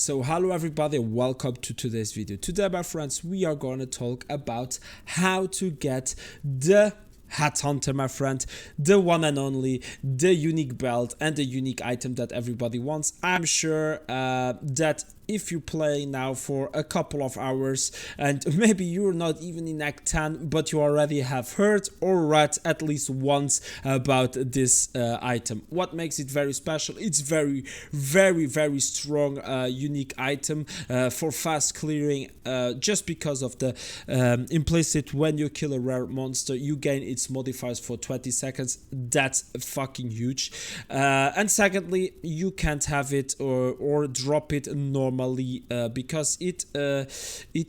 So hello everybody, welcome to today's video. Today, my friends, we are going to talk about how to get the Headhunter, my friend, the one and only, the unique belt and the unique item that everybody wants. I'm sure that if you play now for a couple of hours and maybe you're not even in Act 10, but you already have heard or read at least once about this item. What makes it very special? It's very strong, unique item for fast clearing, just because of the implicit when you kill a rare monster, you gain its modifiers for 20 seconds. That's fucking huge. And secondly, you can't have it or drop it normally because it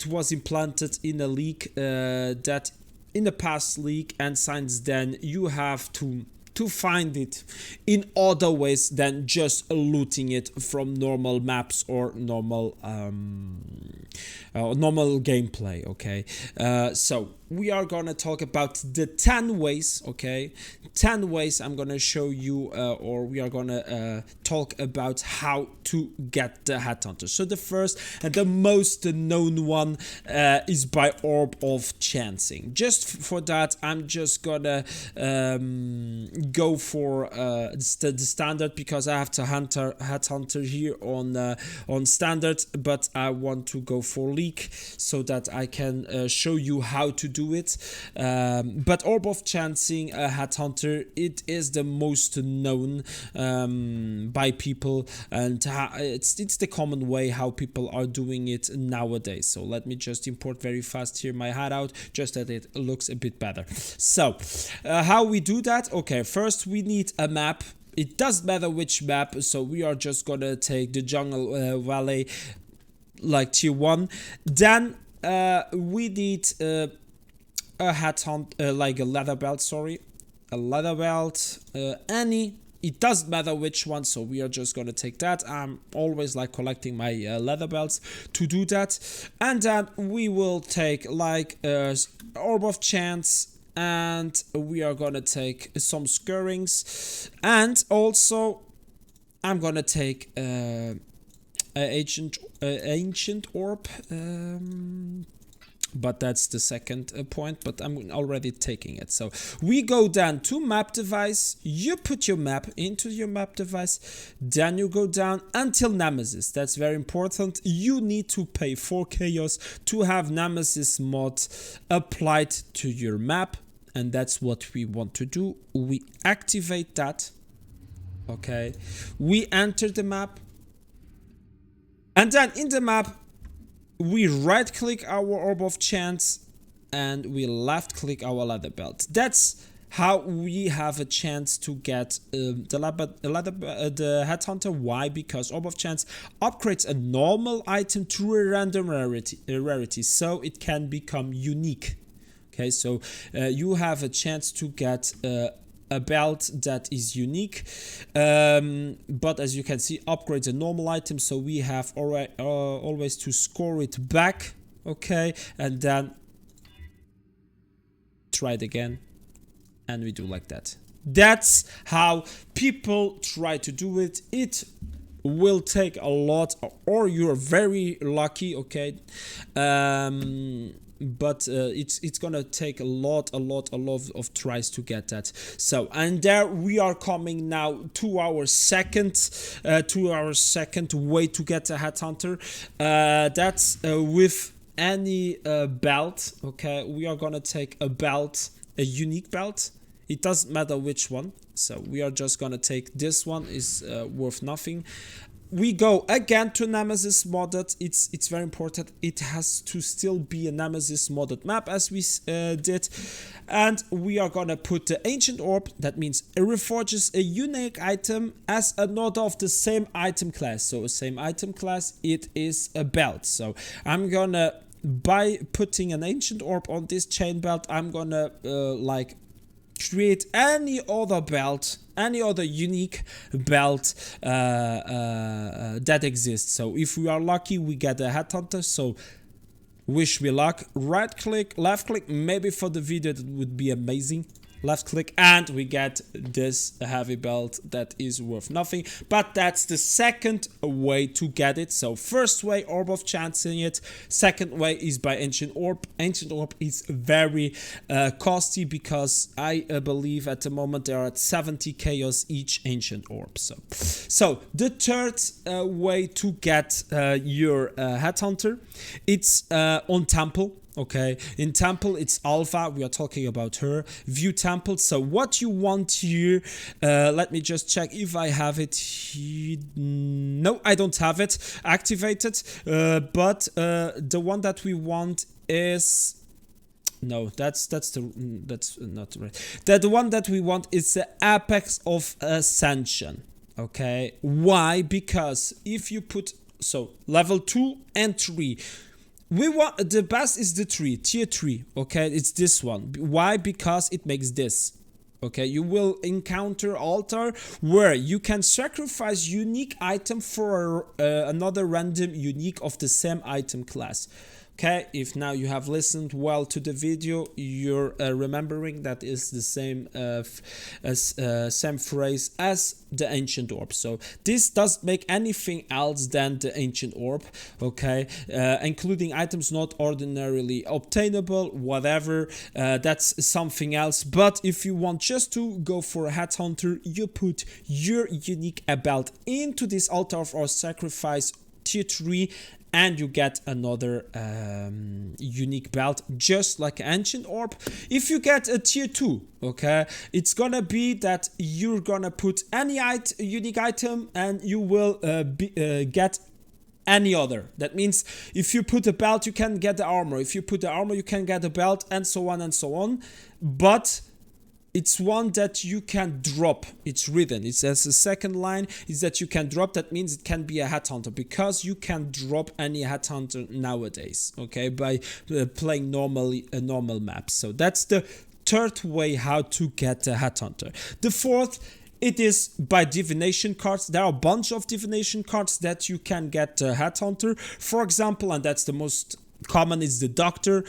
was implanted in a leak that in the past leak, and since then you have to find it in other ways than just looting it from normal maps or normal gameplay. Okay, so we are gonna talk about the 10 ways. Okay, 10 ways I'm gonna show you, or we are gonna talk about how to get the Headhunter. So the first and the most known one is by Orb of Chancing. Just for that, I'm just gonna go for the standard, because I have to Headhunter here on standard, but I want to go for leak so that I can show you how to do it. But Orb of Chancing Headhunter, it is the most known by people, and it's the common way how people are doing it nowadays. So let me just import very fast here my hideout, just that it looks a bit better. So how we do that? Okay, first we need a map. It doesn't matter which map, so we are just gonna take the Jungle Valley, like tier 1. Then we need a Headhunter, like a leather belt, it doesn't matter which one, so we are just gonna take that. I'm always like collecting my leather belts to do that. And then we will take like Orb of Chance, and we are gonna take some skirrings, and also I'm gonna take ancient orb, but that's the second point, but I'm already taking it. So we go down to map device, you put your map into your map device, then you go down until Nemesis. That's very important. You need to pay 4 chaos to have Nemesis mod applied to your map, and that's what we want to do. We activate that. Okay, we enter the map, and then in the map we right click our Orb of Chance and we left click our leather belt. That's how we have a chance to get the Headhunter. Why? Because Orb of Chance upgrades a normal item to a random rarity, so it can become unique. Okay, so you have a chance to get a belt that is unique, but as you can see, upgrades a normal item, so we have always to score it back. Okay, and then try it again, and we do like that. That's how people try to do it. It will take a lot, or you're very lucky. Okay, but it's gonna take a lot of tries to get that. So, and there we are coming now to our second way to get a Headhunter. That's with any belt. Okay, we are gonna take a belt, a unique belt. It doesn't matter which one, so we are just gonna take this one. Is worth nothing. We go again to Nemesis modded. It's very important. It has to still be a Nemesis modded map, as we did. And we are gonna put the Ancient Orb. That means it reforges a unique item as another of the same item class. So same item class, it is a belt. So I'm gonna, by putting an Ancient Orb on this chain belt, I'm gonna like create any other belt, any other unique belt that exists. So if we are lucky, we get a Headhunter. So wish me luck. Right click, left click, maybe for the video that would be amazing. left click, and we get this heavy belt that is worth nothing, but that's the second way to get it. So first way, Orb of Chancing it. Second way is by Ancient Orb. Ancient Orb is very costly because I believe at the moment they are at 70 chaos each Ancient Orb. So the third way to get your Headhunter, it's on Temple. Okay, in Temple it's Alpha, we are talking about her. View Temple. So what you want here, let me just check if I have it here. No, I don't have it activated, but the one that we want is, no, that's not right. The one that we want is the Apex of Ascension. Okay, why? Because if you put, so level 2 and 3, we want, the best is the 3, tier 3, okay, it's this one. Why? Because it makes this. Okay, you will encounter altar where you can sacrifice unique item for another random unique of the same item class. Okay, if now you have listened well to the video, you're remembering that is the same same phrase as the Ancient Orb. So this doesn't make anything else than the Ancient Orb, okay, including items not ordinarily obtainable, whatever, that's something else. But if you want just to go for a Headhunter, you put your unique belt into this altar or sacrifice tier 3, and you get another unique belt, just like Ancient Orb. If you get a tier 2, okay, it's gonna be that you're gonna put any unique item and you will get any other. That means if you put a belt, you can get the armor. If you put the armor, you can get a belt, and so on and so on. But it's one that you can drop. It's written. It says the second line is that you can drop. That means it can be a Headhunter, because you can drop any Headhunter nowadays, okay, by playing normal maps. So that's the third way how to get a Headhunter. The fourth, it is by Divination Cards. There are a bunch of Divination Cards that you can get a Headhunter. For example, and that's the most common, is the Doctor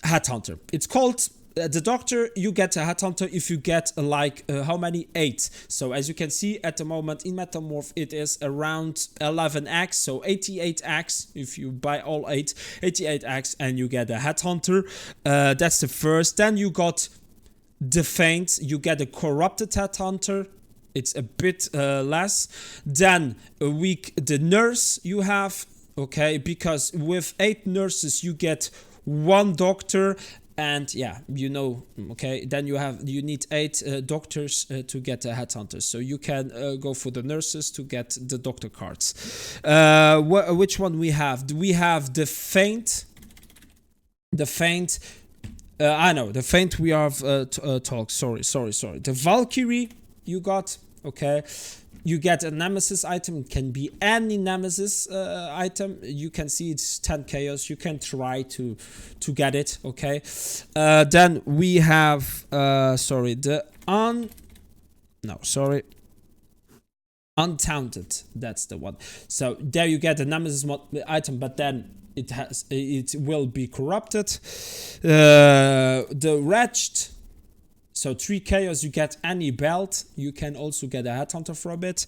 Headhunter. It's called the Doctor. You get a Headhunter if you get like how many? 8. So as you can see at the moment in Metamorph, it is around 11x, so 88x if you buy all 8, 88x, and you get a Headhunter. That's the first. Then you got the Feint. You get a Corrupted Headhunter. It's a bit less. Then the Nurse you have, okay, because with 8 nurses you get 1 doctor. And yeah, you know, okay, then you need 8 doctors to get a Headhunter. So you can go for the nurses to get the doctor cards. Which one we have? We have the Feint. The Feint. I know, the Feint we have talked. Sorry. The Valkyrie you got, okay. You get a Nemesis item. It can be any Nemesis item. You can see it's 10 chaos. You can try to get it, okay. Then we have Untaunted. That's the one. So there you get a Nemesis item, but then it will be corrupted. The Wretched. So 3 chaos, you get any belt. You can also get a Headhunter from it.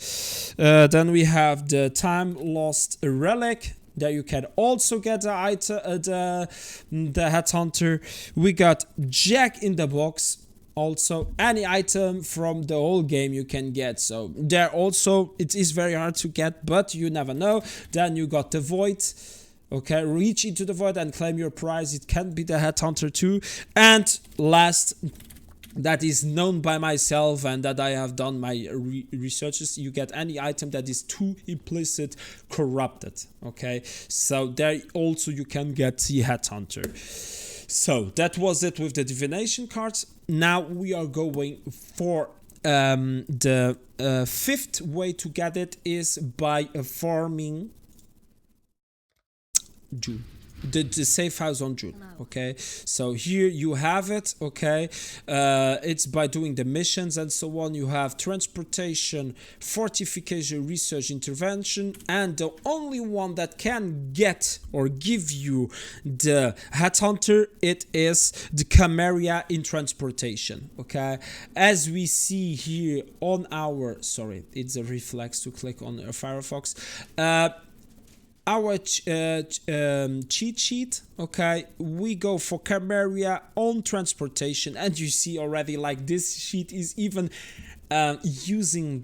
Then we have the Time Lost Relic. There you can also get the Headhunter. We got Jack in the Box. Also, any item from the whole game you can get. So there also, it is very hard to get, but you never know. Then you got the Void. Okay, reach into the Void and claim your prize. It can be the Headhunter too. And last, that is known by myself and that I have done my researches, you get any item that is too implicit corrupted. Okay, so there also you can get the Headhunter. So that was it with the Divination Cards. Now we are going for the fifth way to get it is by farming June. the safe house on June. Okay, so here you have it. Okay, it's by doing the missions and so on. You have transportation, fortification, research, intervention, and the only one that can get or give you the Headhunter, it is the Camarilla in transportation. Okay, as we see here on our, sorry, it's a reflex to click on Firefox. Our cheat sheet, okay, we go for Camarilla on transportation, and you see already like this sheet is even using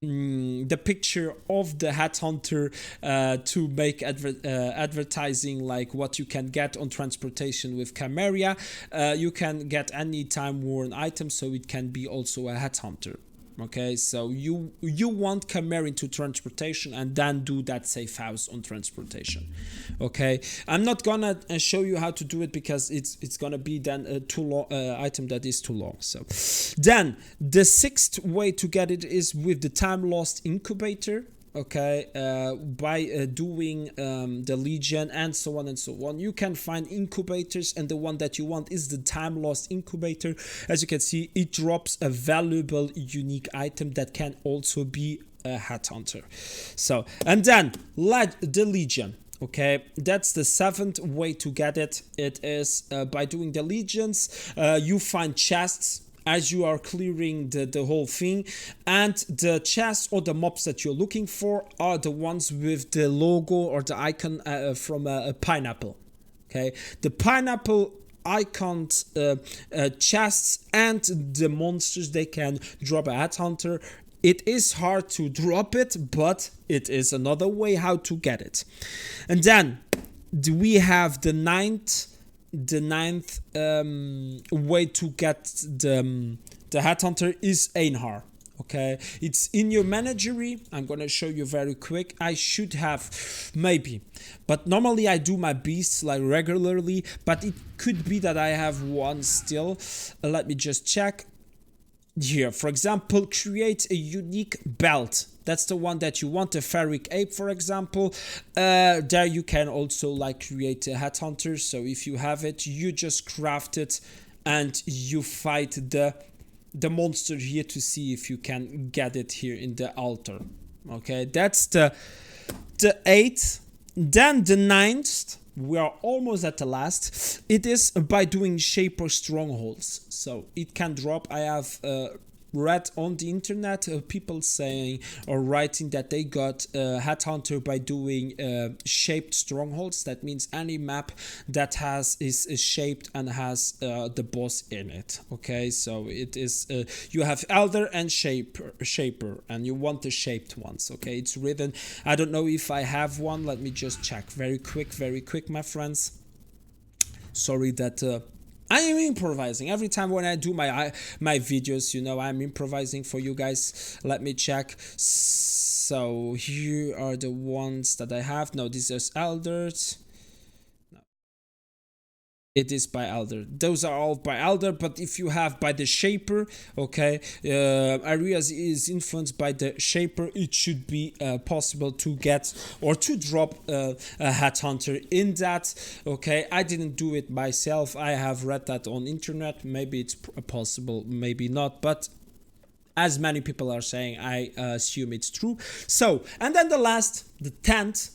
the picture of the Headhunter to make advertising like what you can get on transportation with Camarilla. You can get any time worn item, so it can be also a Headhunter. Okay, so you want Camarilla into transportation and then do that safe house on transportation. Okay, I'm not gonna show you how to do it because it's gonna be then a too long item that is too long. So then the sixth way to get it is with the time lost incubator. Okay, by doing the Legion and so on and so on, you can find incubators, and the one that you want is the time lost incubator. As you can see, it drops a valuable unique item that can also be a Headhunter. So, and then the Legion. Okay, that's the seventh way to get it. It is by doing the Legions. You find chests as you are clearing the whole thing, and the chests or the mobs that you're looking for are the ones with the logo or the icon from a pineapple. Okay, the pineapple icons, chests, and the monsters, they can drop a Headhunter. It is hard to drop it, but it is another way how to get it. And then we have the ninth way to get the Headhunter is Einhar. Okay, it's in your menagerie. I'm gonna show you very quick. I should have maybe, but normally I do my beasts like regularly, but it could be that I have one still. Let me just check here. For example, create a unique belt. That's the one that you want, a ferric ape, for example. There you can also like create a Headhunter. So if you have it, you just craft it and you fight the monster here to see if you can get it here in the altar. Okay, that's the eighth. Then the ninth, we are almost at the last. It is by doing Shaper strongholds. So it can drop. I have read on the internet people saying or writing that they got Headhunter by doing shaped strongholds. That means any map that is shaped and has the boss in it. Okay, so it is you have Elder and Shaper, and you want the shaped ones. Okay, it's written. I don't know if I have one. Let me just check very quick, my friends. Sorry that I am improvising every time when I do my videos. You know, I'm improvising for you guys. Let me check. So here are the ones that I have. No, these are Elders. It is by Elder. Those are all by Elder, but if you have by the Shaper, okay, areas is influenced by the Shaper, it should be possible to get or to drop a Headhunter in that. Okay, I didn't do it myself. I have read that on internet. Maybe it's possible, maybe not, but as many people are saying, I assume it's true. So, and then the last, the 10th,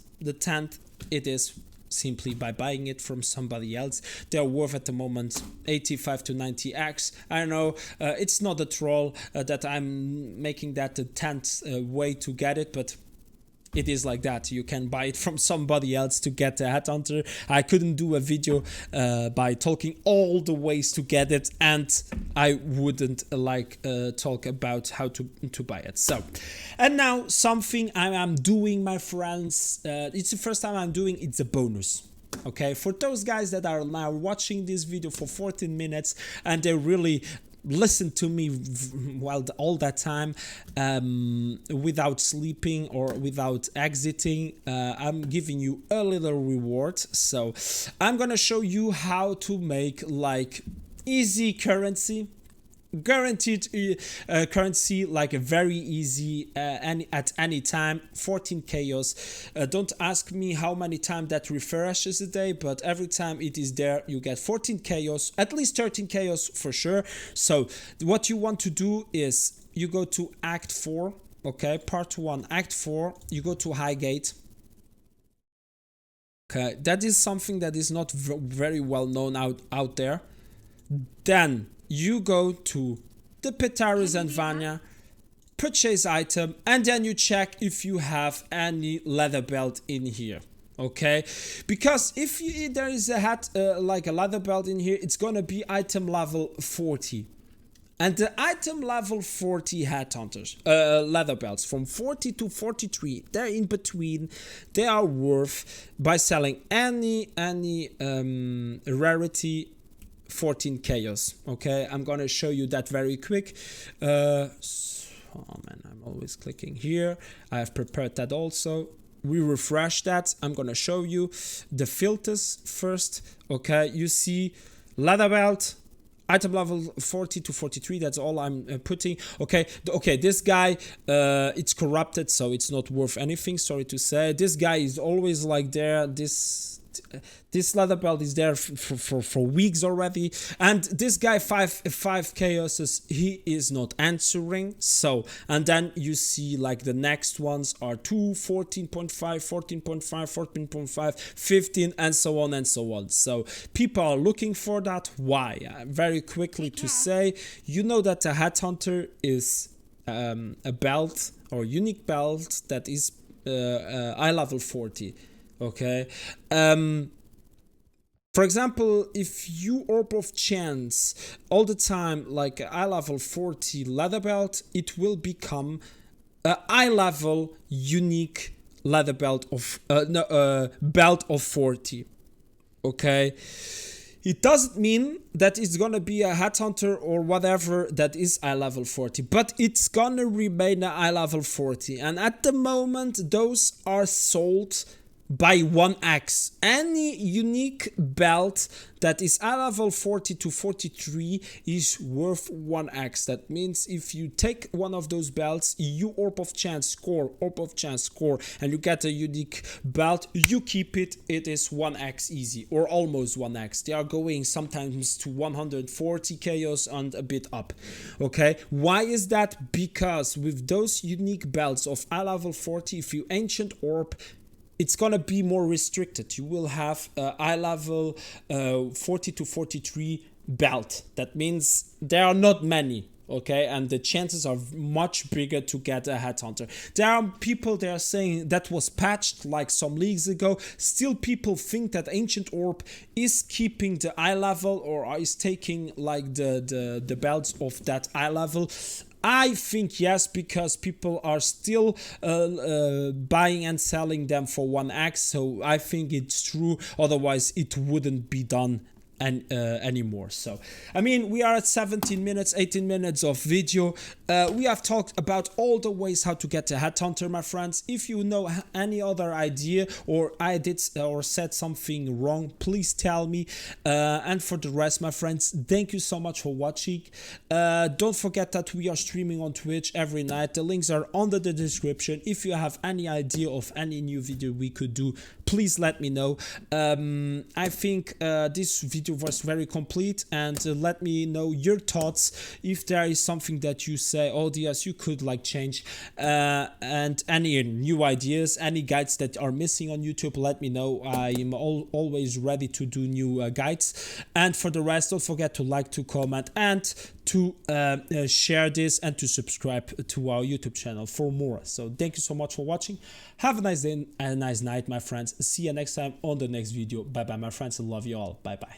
it is simply by buying it from somebody else. They're worth at the moment 85 to 90x. I know it's not a troll that I'm making that the 10th way to get it, but it is like that. You can buy it from somebody else to get a Headhunter. I couldn't do a video by talking all the ways to get it, and I wouldn't talk about how to buy it. So, and now something I'm doing, my friends. It's the first time I'm doing. It's a bonus. Okay, for those guys that are now watching this video for 14 minutes and they really listen to me while all that time without sleeping or without exiting, I'm giving you a little reward. So I'm gonna show you how to make like easy currency guaranteed currency, like a very easy at any time. 14 chaos. Don't ask me how many times that refreshes a day, but every time it is there you get 14 chaos, at least 13 chaos for sure. So what you want to do is you go to Act 4, okay, Part 1, Act 4, you go to Highgate. Okay, that is something that is not very well known out there. Then you go to the Petaris and Vanya, purchase item, and then you check if you have any leather belt in here. Okay, because if there is a hat like a leather belt in here, it's gonna be item level 40. And the item level 40 Headhunters, leather belts from 40 to 43, they're in between. They are worth, by selling any rarity, 14 chaos. Okay, I'm gonna show you that very quick. Oh man, I'm always clicking here. I have prepared that also. We refresh that. I'm gonna show you the filters first. Okay, you see leather belt, item level 40 to 43, that's all I'm putting. Okay, this guy, it's corrupted, so it's not worth anything, sorry to say. This guy is always like there. This leather belt is there for weeks already, and this guy 5 chaoses, he is not answering. So, and then you see like the next ones are 2, 14.5, 14.5, 14.5, 15, and so on and so on. So people are looking for that. Why? Very quickly to say, you know that a Headhunter is a belt or unique belt that is eye level 40. Okay, for example, if you Orb of Chance all the time like eye level 40 leather belt, it will become a eye level unique leather belt of belt of 40. Okay, it doesn't mean that it's gonna be a Headhunter or whatever that is eye level 40, but it's gonna remain an eye level 40, and at the moment those are sold by 1x. Any unique belt that is eye level 40 to 43 is worth 1x. That means if you take one of those belts, you Orb of Chance score, and you get a unique belt, you keep it, it is 1x easy, or almost 1x. They are going sometimes to 140 chaos and a bit up. Okay, why is that? Because with those unique belts of eye level 40, if you Ancient Orb, it's gonna be more restricted. You will have eye level 40 to 43 belt. That means there are not many, okay, and the chances are much bigger to get a Headhunter. There are people that are saying that was patched like some leagues ago. Still people think that Ancient Orb is keeping the eye level or is taking like the belts of that eye level. I think yes, because people are still buying and selling them for 1x, so I think it's true, otherwise it wouldn't be done anymore. So I mean, we are at 17 minutes, 18 minutes of video. We have talked about all the ways how to get a Headhunter, my friends. If you know any other idea or I did or said something wrong, please tell me. And for the rest, my friends, thank you so much for watching. Don't forget that we are streaming on Twitch every night. The links are under the description. If you have any idea of any new video we could do, please let me know. I think this video was very complete, and let me know your thoughts if there is something that you say, oh Diaz, you could like change, and any new ideas, any guides that are missing on YouTube, let me know. I am always ready to do new guides. And for the rest, don't forget to like, to comment, and to share this, and to subscribe to our YouTube channel for more. So thank you so much for watching. Have a nice day and a nice night, my friends. See you next time on the next video. Bye bye, my friends. I love you all. Bye bye.